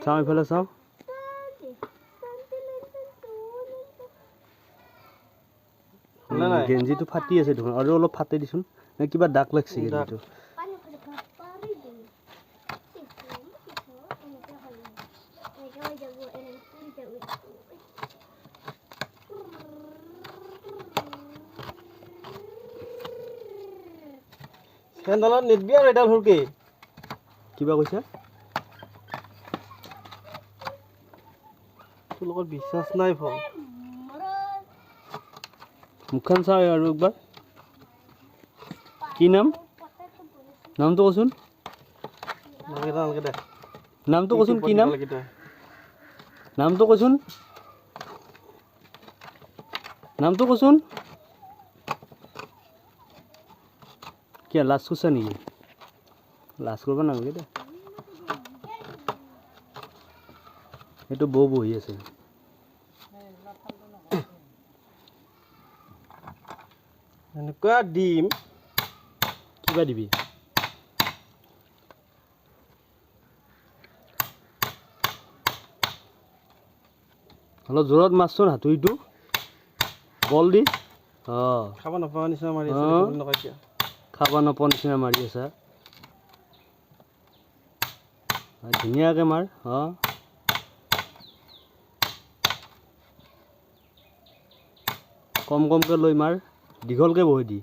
চাওঁ ইফালে চাওঁ গেঞ্জিটো ফাটি আছে দেখোন আৰু অলপ ফাটি দিছোন কিবা দাগ লাগছে গেঞ্জিটো চেন্দালত নিদবি আৰু এডাল হুৰকে কিবা কৈছা তোৰ লগত বিশ্বাস নাই ফল মুখখন চাওঁ আৰু একবাৰ কি নাম নামটো কচোন নামটো কচোন কি নাম নামটো কচোন নামটো কচোন কি লাজ কৰিছা নেকি লাজ কৰিব নালাগে দে এইটো বৌ বহি আছে এনেকুৱা দিম কিবা দিবি অলপ জোৰত মাৰচোন হাতুৰিটো বল দি খাব নাপাওঁ নিচিনা মাৰি আছে খাব নোপোৱা নিচিনা মাৰি আছা ধুনীয়াকৈ মাৰ কম কমকৈ লৈ মাৰ দীঘলকৈ বহি দি